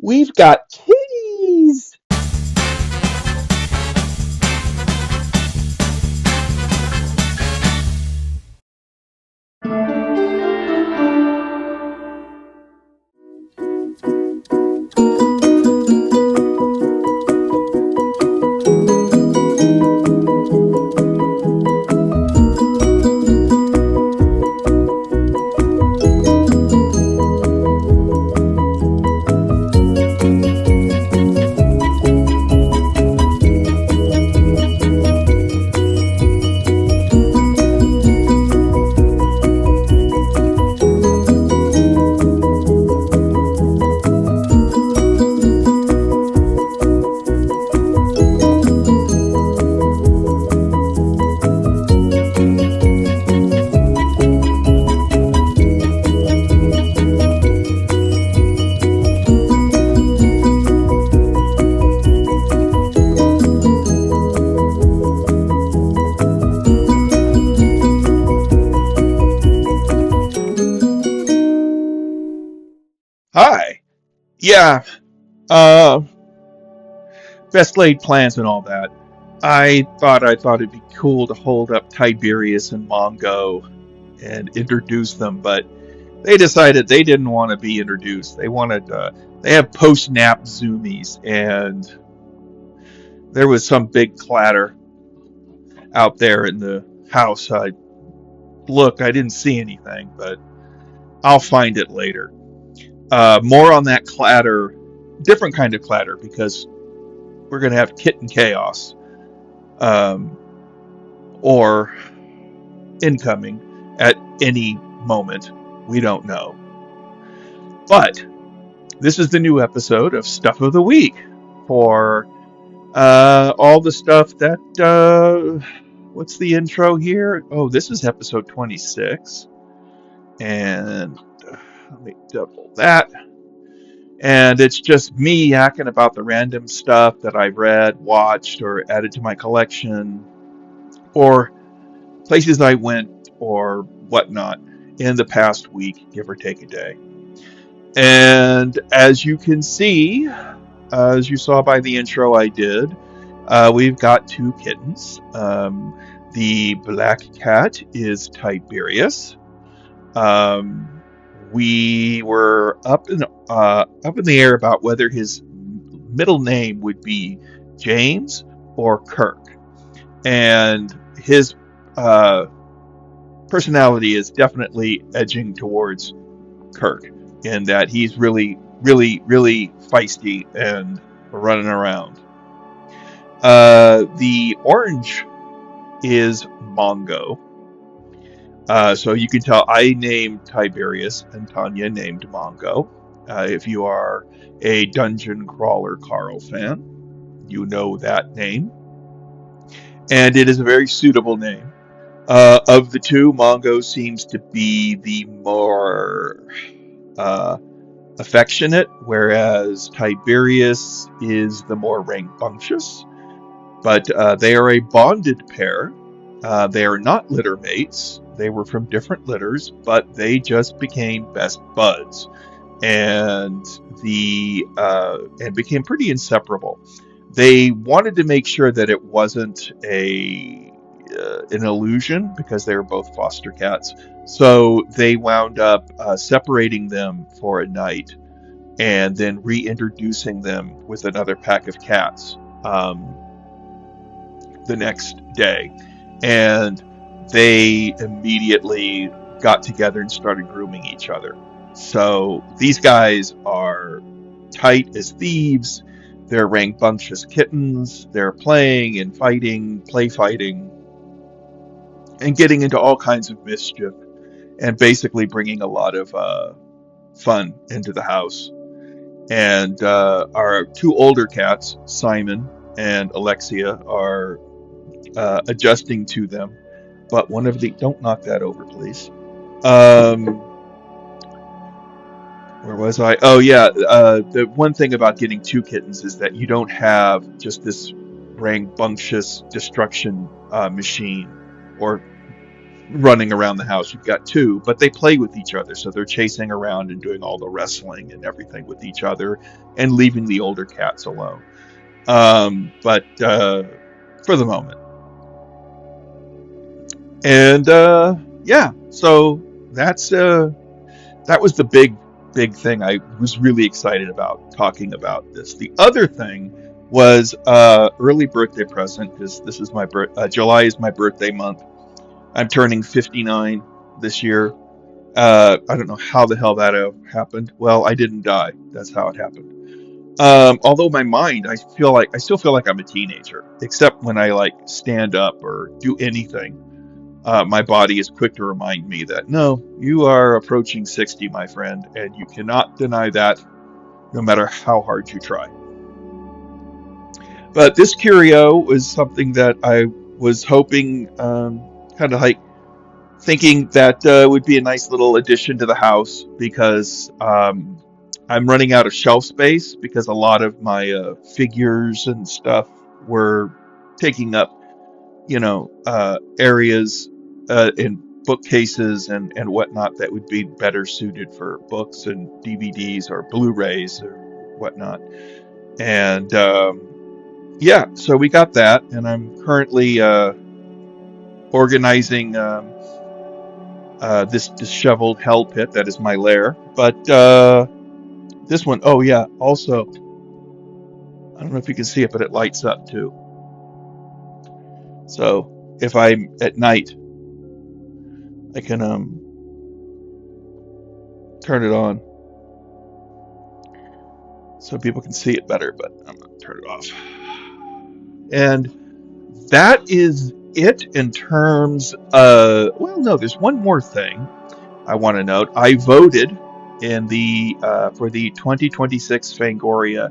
We've got kitties. Hi. Yeah, uh, best laid plans and all that. I thought it'd be cool to hold up Tiberius and Mongo and introduce them, but they decided they didn't want to be introduced. They have post-nap zoomies, and there was some big clatter out there in the house. I didn't see anything, but I'll find it later. More on that clatter, different kind of clatter, because we're going to have kitten chaos, um, or incoming at any moment. We don't know. But this is the new episode of Stuff of the Week for all the stuff that. What's the intro here? Oh, this is episode 26. And let me double that. And it's just me yakking about the random stuff that I've read, watched, or added to my collection, or places I went, or whatnot in the past week, give or take a day. And as you can see, as you saw by the intro I did, we've got two kittens. The black cat is Tiberius. Um, we were up in the air about whether his middle name would be James or Kirk, and his uh, personality is definitely edging towards Kirk in that he's really, really, really feisty and running around. The orange is Mongo. So you can tell I named Tiberius and Tanya named Mongo. If you are a Dungeon Crawler Carl fan, you know that name. And it is a very suitable name. Of the two, Mongo seems to be the more uh, affectionate, whereas Tiberius is the more rambunctious. But they are a bonded pair. They are not litter mates. They were from different litters, but they just became best buds, and and became pretty inseparable. They wanted to make sure that it wasn't a an illusion because they were both foster cats. So they wound up separating them for a night and then reintroducing them with another pack of cats the next day. And they immediately got together and started grooming each other. So these guys are tight as thieves. They're rambunctious kittens. They're playing and fighting, play fighting, and getting into all kinds of mischief, and basically bringing a lot of fun into the house. And our two older cats, Simon and Alexia, are adjusting to them. But one of the don't knock that over, please. Um, where was I? Oh yeah, the one thing about getting two kittens is that you don't have just this rambunctious destruction machine or running around the house. You've got two, but they play with each other, so they're chasing around and doing all the wrestling and everything with each other, and leaving the older cats alone. But for the moment, and yeah, so that's that was the big thing I was really excited about talking about this. The other thing was early birthday present, because this is my July is my birthday month. I'm turning 59 this year. I don't know how the hell that happened. Well, I didn't die. That's how it happened. Although my mind, I still feel like I'm a teenager, except when I like stand up or do anything. My body is quick to remind me that no, you are approaching 60, my friend, and you cannot deny that, no matter how hard you try. But this curio was something that I was hoping, kind of like thinking that would be a nice little addition to the house, because I'm running out of shelf space, because a lot of my figures and stuff were taking up, areas in bookcases and whatnot that would be better suited for books and DVDs or Blu-rays or whatnot. And yeah, so we got that, and I'm currently organizing this disheveled hell pit that is my lair. But this one, oh yeah, also, I don't know if you can see it, but it lights up too. So if I'm at night, I can turn it on so people can see it better, but I'm gonna turn it off. And that is it in terms of, well, no, there's one more thing I want to note. I voted in the for the 2026 Fangoria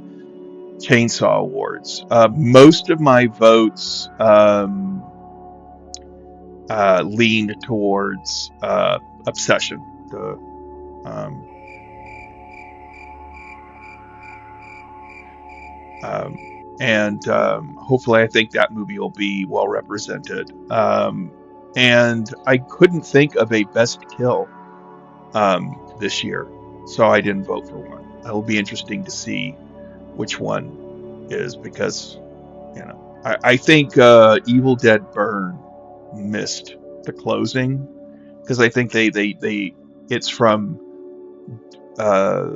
Chainsaw Awards. Most of my votes leaned towards Obsession, the um, um, and hopefully I think that movie will be well represented. And I couldn't think of a best kill this year, so I didn't vote for one. It'll be interesting to see which one is, because I think Evil Dead Burn missed the closing, because I think they it's from uh,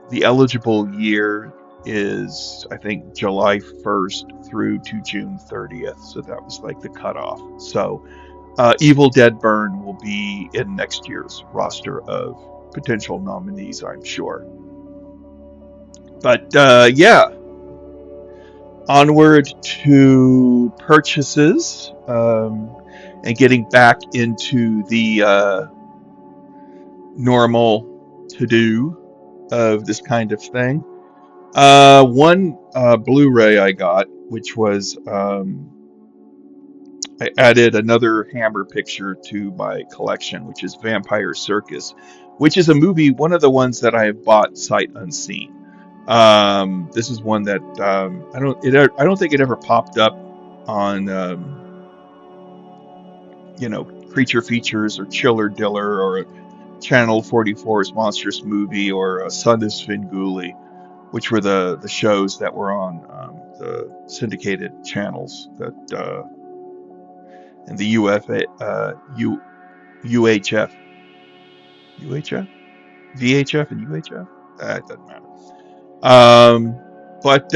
the eligible year is, I think, July 1st through to June 30th, so that was like the cutoff. So Evil Dead Burn will be in next year's roster of potential nominees, I'm sure. But yeah, onward to purchases, and getting back into the normal to do of this kind of thing. One Blu-ray I got, which was I added another Hammer picture to my collection, which is Vampire Circus, which is a movie, one of the ones that I have bought sight unseen. This is one that I don't think it ever popped up on Creature Features or Chiller Diller or Channel 44's Monstrous Movie or Son of Svengoolie, which were the shows that were on the syndicated channels that in the UHF, VHF, and UHF. It doesn't matter. But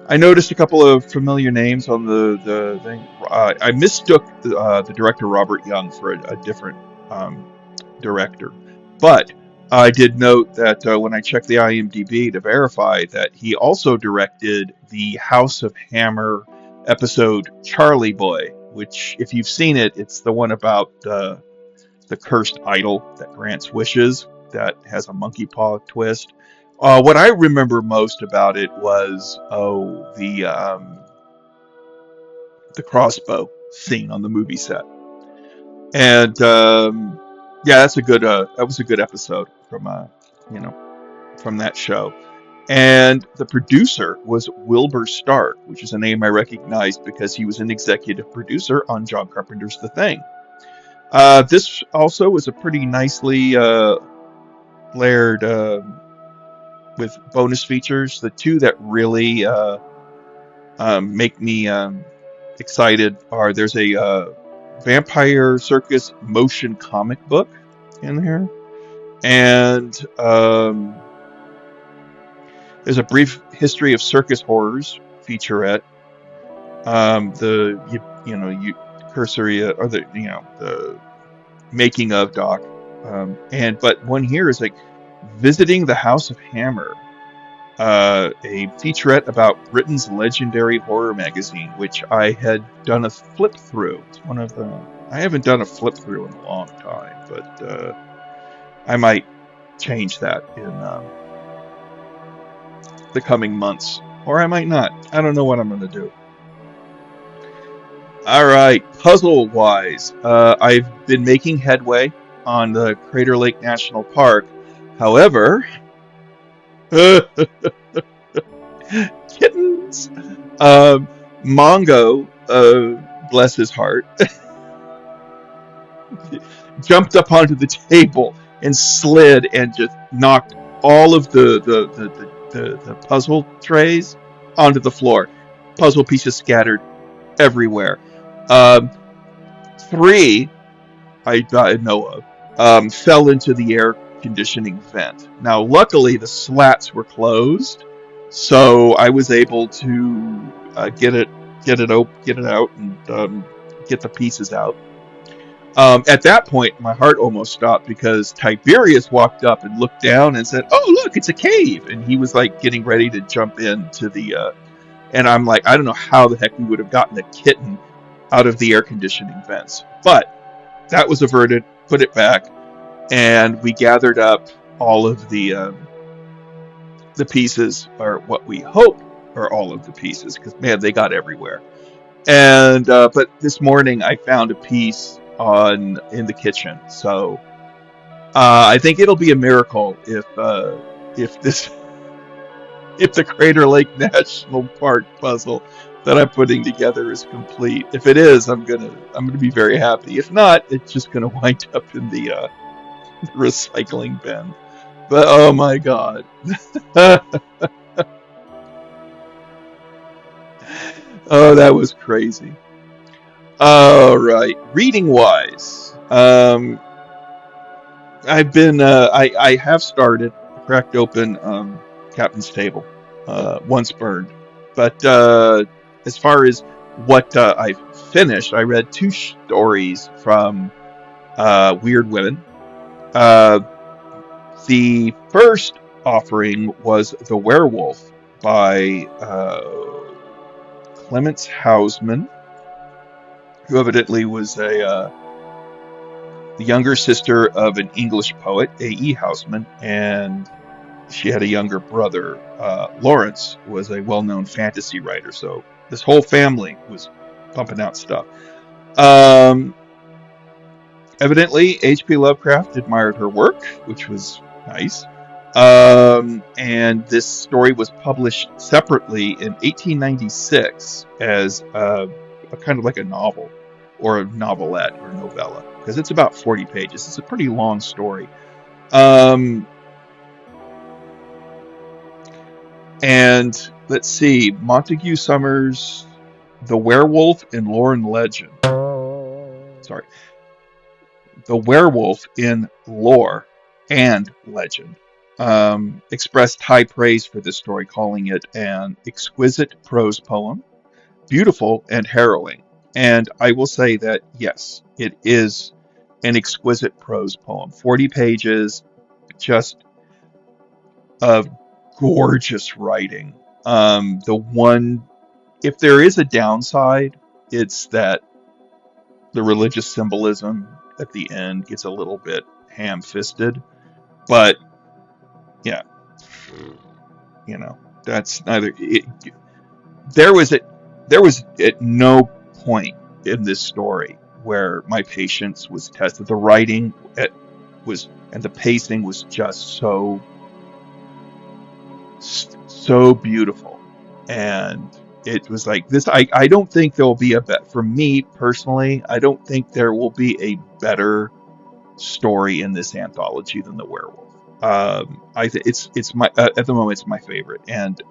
I noticed a couple of familiar names on the thing. I mistook the director Robert Young for a different director, but I did note that when I checked the IMDb to verify that he also directed the House of Hammer episode Charlie Boy, which, if you've seen it, it's the one about the cursed idol that grants wishes, that has a monkey paw twist. What I remember most about it was the crossbow scene on the movie set, and yeah, that was a good episode from you know from that show. And the producer was Wilbur Stark, which is a name I recognized because he was an executive producer on John Carpenter's The Thing. This also was a pretty nicely layered with bonus features. The two that really make me excited are there's a Vampire Circus motion comic book in here, and there's a brief history of circus horrors featurette. You cursory or the making of doc, but one here is like visiting the House of Hammer, a featurette about Britain's legendary horror magazine, which I had done a flip through. It's one of the I haven't done a flip through in a long time, but I might change that in the coming months, or I might not. I don't know what I'm going to do. All right, puzzle-wise, I've been making headway on the Crater Lake National Park. However, kittens, Mongo, bless his heart, jumped up onto the table and slid and just knocked all of the puzzle trays onto the floor. Puzzle pieces scattered everywhere. Three I know of fell into the air conditioning vent. Now, luckily, the slats were closed, so I was able to get it out, and get the pieces out. At that point, my heart almost stopped because Tiberius walked up and looked down and said, "Oh, look, it's a cave!" And he was like getting ready to jump into the. And I'm like, I don't know how the heck we would have gotten the kitten out of the air conditioning vents, but that was averted. Put it back, and we gathered up all of the pieces, or what we hope are all of the pieces, because man, they got everywhere. And but this morning I found a piece in the kitchen, so I think it'll be a miracle if this if the Crater Lake National Park puzzle that I'm putting together is complete. If it is, I'm gonna be very happy. If not, it's just gonna wind up in the recycling bin. But oh my god. Oh, that was crazy. All right, reading wise, I've been I have started, cracked open Captain's Table, once burned, but as far as what I've finished, I read two stories from Weird Women. The first offering was The Werewolf by Clemence Hausman, who evidently was the younger sister of an English poet, A.E. Hausman, and she had a younger brother. Lawrence was a well-known fantasy writer, so this whole family was pumping out stuff. Evidently, H.P. Lovecraft admired her work, which was nice. And this story was published separately in 1896 as a kind of like a novel, or a novelette, or novella, because it's about 40 pages. It's a pretty long story. And let's see, Montague Summers, The Werewolf in Lore and Legend. Sorry. The Werewolf in Lore and Legend expressed high praise for this story, calling it an exquisite prose poem, beautiful and harrowing. And I will say that, yes, it is an exquisite prose poem. 40 pages, just of gorgeous writing. If there is a downside, it's that the religious symbolism at the end gets a little bit ham-fisted. But, yeah, that's neither. There was at no point in this story where my patience was tested. The writing and the pacing was just so so beautiful. And it was like this. I don't think there will be a bet for me personally. I don't think there will be a better story in this anthology than the werewolf. It's my at the moment it's my favorite, and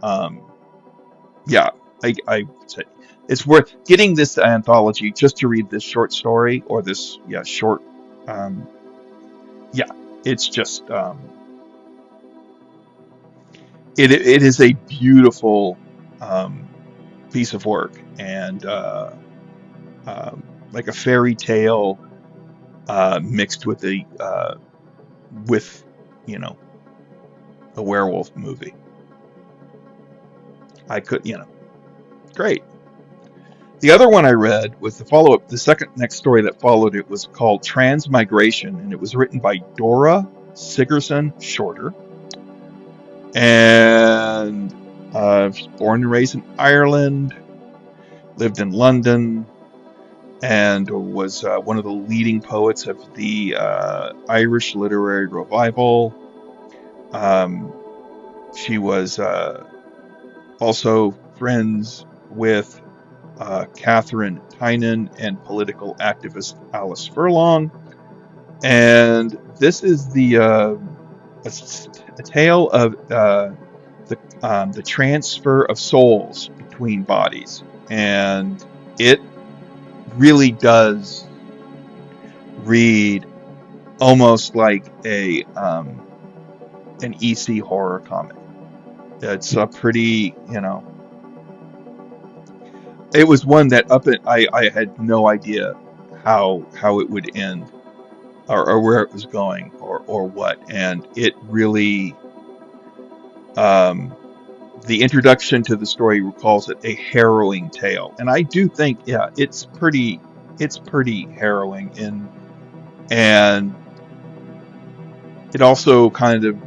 yeah, I say it's worth getting this anthology just to read this short story or this short um, yeah, it's just it is a beautiful um, piece of work, and um, like a fairy tale mixed with with you know a werewolf movie. I could great. The other one I read was the follow up. The second next story that followed it was called Transmigration, and it was written by Dora Sigerson Shorter. And she's born and raised in Ireland, lived in London, and was one of the leading poets of the Irish literary revival. She was also friends with Catherine Tynan and political activist Alice Furlong. And this is a tale of the transfer of souls between bodies, and it really does read almost like an EC horror comic. It's a pretty, it was one that I had no idea how it would end, or where it was going, or what, and it really the introduction to the story calls it a harrowing tale, and I do think it's pretty harrowing, and it also kind of,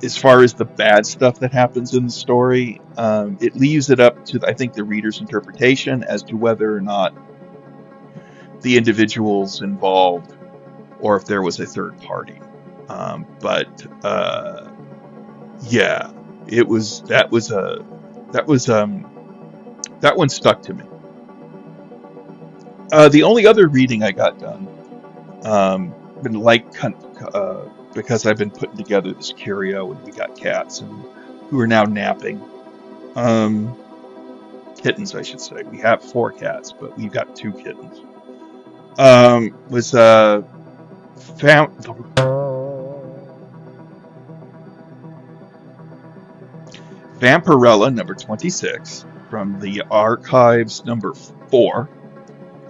as far as the bad stuff that happens in the story, it leaves it up to, I think, the reader's interpretation as to whether or not the individuals involved or if there was a third party. But yeah, that was that one stuck to me. The only other reading I got done, been because I've been putting together this Curio, and we got cats and who are now napping. Kittens, I should say. We have 4 cats, but we've got 2 kittens. Was Vampirella number 26 from the Archives number 4.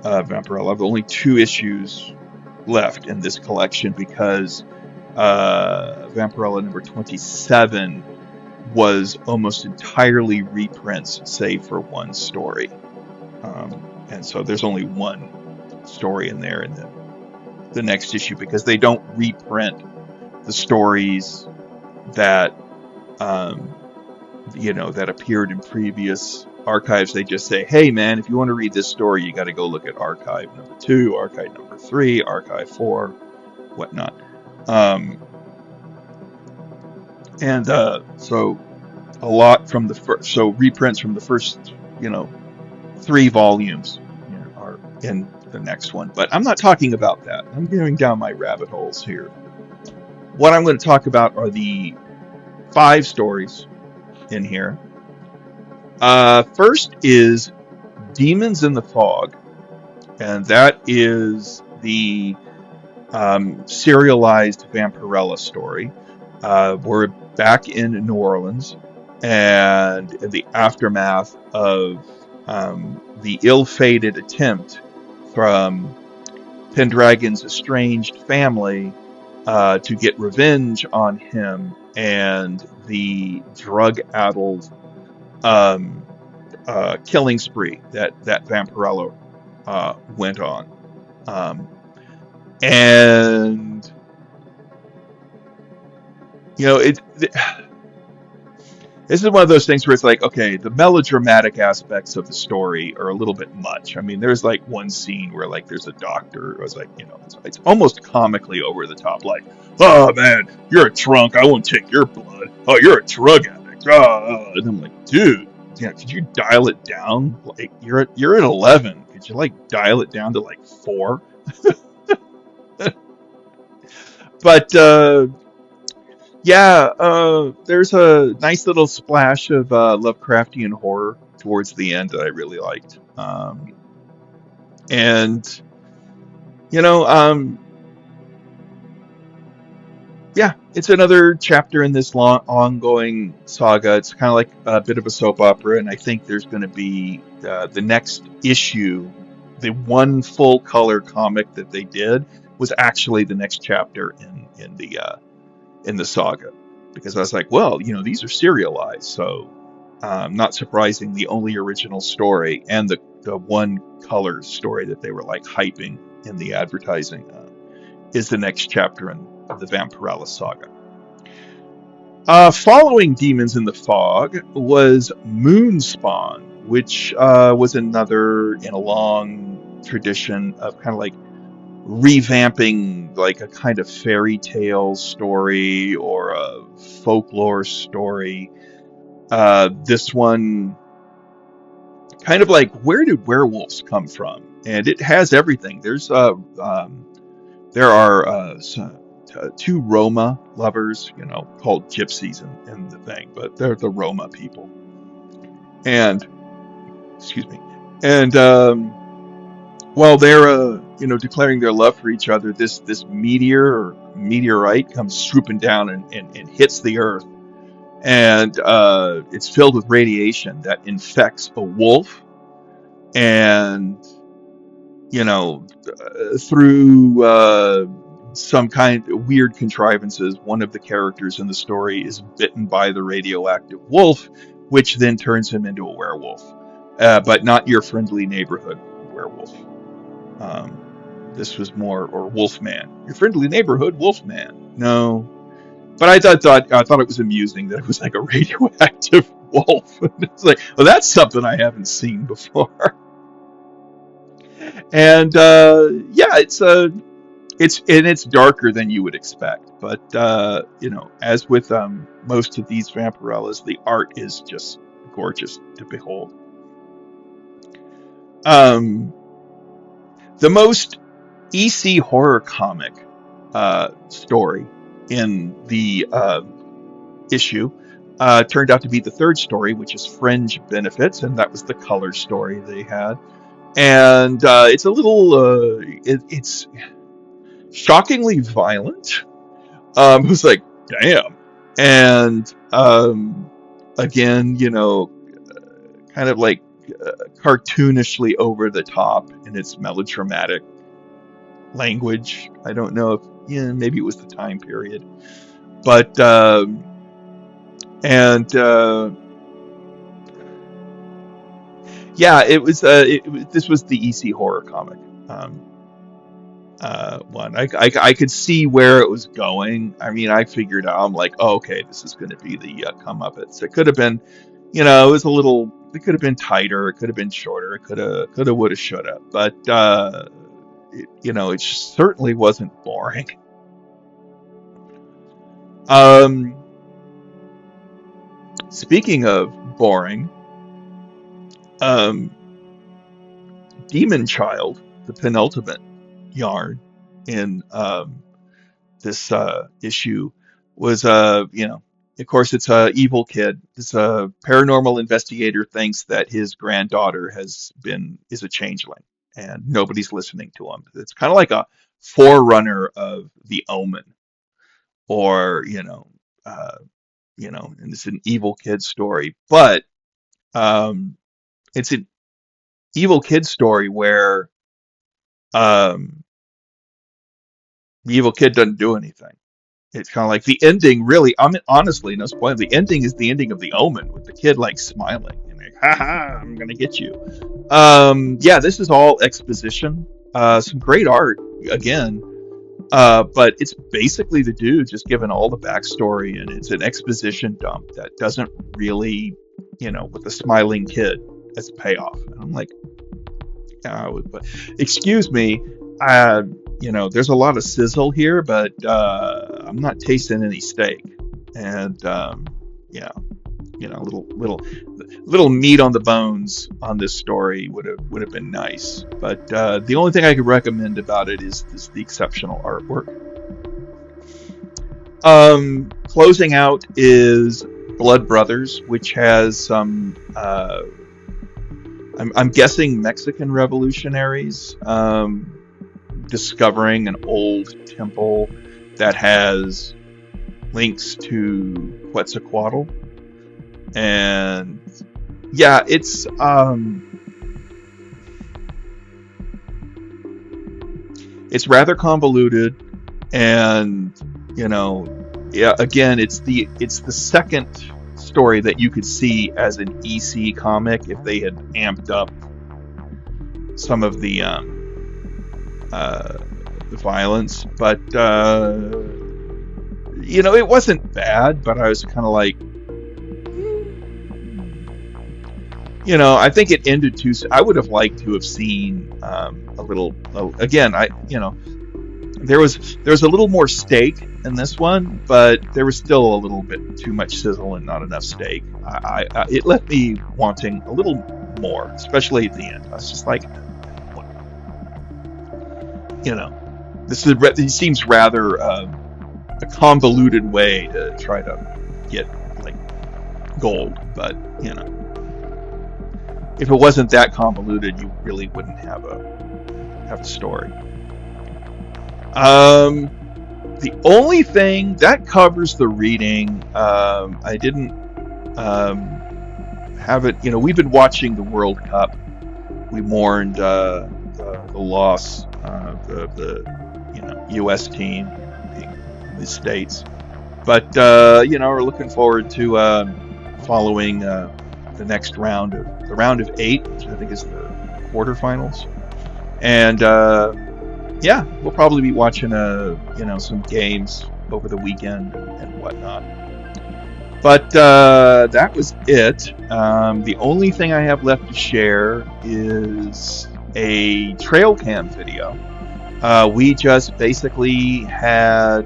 Vampirella. I've only 2 issues left in this collection because Vampirella number 27 was almost entirely reprints, save for one story. And so there's only one story in there in the next issue, because they don't reprint the stories that that appeared in previous archives. They just say, hey man, if you want to read this story, you got to go look at archive number 2, archive number 3, archive 4, whatnot. So a lot from the first, so reprints from the first 3 volumes are in the next one. But I'm not talking about that. I'm going down my rabbit holes here. What I'm going to talk about are the 5 stories in here. First is Demons in the Fog, and that is the serialized Vampirella story. We're back in New Orleans, and in the aftermath of the ill-fated attempt from Pendragon's estranged family to get revenge on him and the drug-addled killing spree that Vampirella went on. And This is one of those things where it's like, okay, the melodramatic aspects of the story are a little bit much. I mean, there's like one scene where like there's a doctor. It was like, it's almost comically over the top. Like, oh man, you're a drunk. I won't take your blood. Oh, you're a drug addict. And I'm like, dude, yeah, could you dial it down? Like, you're at 11. Could you like dial it down to like 4? But yeah, there's a nice little splash of Lovecraftian horror towards the end that I really liked. And you know, yeah, it's another chapter in this long ongoing saga. It's kind of like a bit of a soap opera, and I think there's going to be the next issue. The one full color comic that they did was actually the next chapter in the saga, because I was like, well, these are serialized, so not surprising. The only original story and the one color story that they were like hyping in the advertising is the next chapter in the Vampirella saga. Following Demons in the Fog was Moonspawn, which was another in a long tradition of kind of like revamping like a kind of fairy tale story or a folklore story. This one kind of like, where did werewolves come from? And it has everything. There are two Roma lovers, called gypsies in the thing, but they're the Roma people. And excuse me. And while they're declaring their love for each other, this meteor or meteorite comes swooping down and hits the earth, and it's filled with radiation that infects a wolf, and through some kind of weird contrivances, one of the characters in the story is bitten by the radioactive wolf, which then turns him into a werewolf, but not your friendly neighborhood werewolf. This was more, or Wolfman, your friendly neighborhood Wolfman. No, but I thought it was amusing that it was like a radioactive wolf. It's like, well, that's something I haven't seen before. And yeah, it's darker than you would expect. But as with most of these Vampirellas, the art is just gorgeous to behold. The most EC horror comic story in the issue turned out to be the third story, which is Fringe Benefits, and that was the color story they had. And it's a little, it's shockingly violent. It was like, damn. And again, kind of like cartoonishly over the top in its melodramatic language. I don't know if, maybe it was the time period, but and yeah, it was. This was the EC horror comic one. I could see where it was going. I mean, I figured out. I'm like, oh, okay, this is going to be the comeuppance. It could have been, it was a little. It could have been tighter. It could have been shorter. It could have, would have, should have. But it certainly wasn't boring. Speaking of boring, Demon Child, the penultimate yarn in this issue, was of course, it's a evil kid. This paranormal investigator thinks that his granddaughter is a changeling, and nobody's listening to him. It's kind of like a forerunner of The Omen, or and it's an evil kid story. But it's an evil kid story where the evil kid doesn't do anything. It's kind of like the ending, really. I mean, honestly, no spoiler. The ending is the ending of The Omen, with the kid like smiling and like, "Ha ha, I'm gonna get you." Yeah, this is all exposition. Some great art again. But it's basically the dude just giving all the backstory, and it's an exposition dump that doesn't really, with the smiling kid as a payoff. And I'm like, but excuse me, uh, there's a lot of sizzle here, but I'm not tasting any steak. And yeah, little meat on the bones on this story would have been nice. But the only thing I could recommend about it is the exceptional artwork. Closing out is Blood Brothers, which has some I'm guessing Mexican revolutionaries discovering an old temple that has links to Quetzalcoatl. And yeah, it's rather convoluted, and yeah, again, it's the second story that you could see as an EC comic if they had amped up some of the violence. But it wasn't bad, but I was kind of like, I think it ended too soon. I would have liked to have seen a little. Again, there was a little more steak in this one, but there was still a little bit too much sizzle and not enough steak. It left me wanting a little more, especially at the end. I was just like, this seems rather a convoluted way to try to get like gold, but if it wasn't that convoluted, you really wouldn't have a story. The only thing that covers the reading, I didn't have it. We've been watching the World Cup. We mourned the loss of the U.S. team, the States, but we're looking forward to following the next round of 8, which I think is the quarterfinals, and yeah, we'll probably be watching some games over the weekend and whatnot. But that was it. The only thing I have left to share is a trail cam video. We just basically had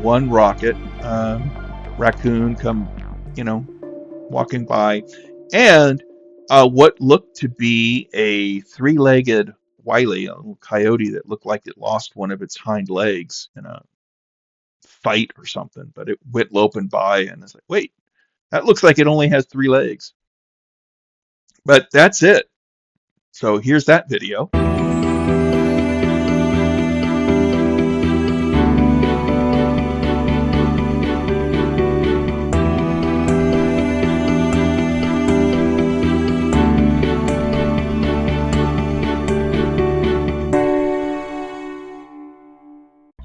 one rocket raccoon come, walking by, and what looked to be a 3-legged wily, a little coyote that looked like it lost one of its hind legs in a fight or something, but it went loping by, and it's like, wait, that looks like it only has 3 legs. But that's it. So here's that video.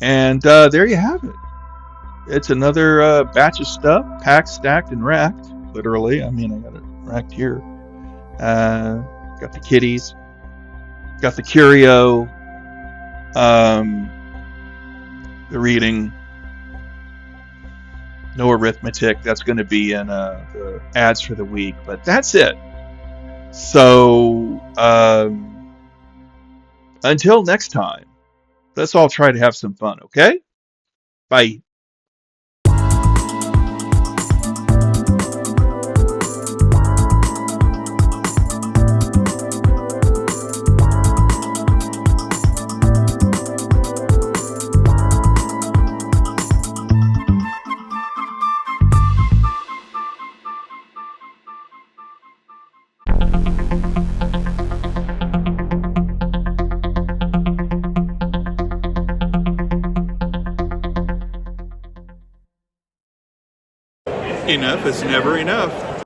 And there you have it. It's another batch of stuff, packed, stacked, and racked. Literally, I mean, I got it racked here. Got the kitties, got the Curio, the reading, no arithmetic. That's going to be in the ads for the week, but that's it. So until next time, let's all try to have some fun, okay? Bye. Enough is never enough.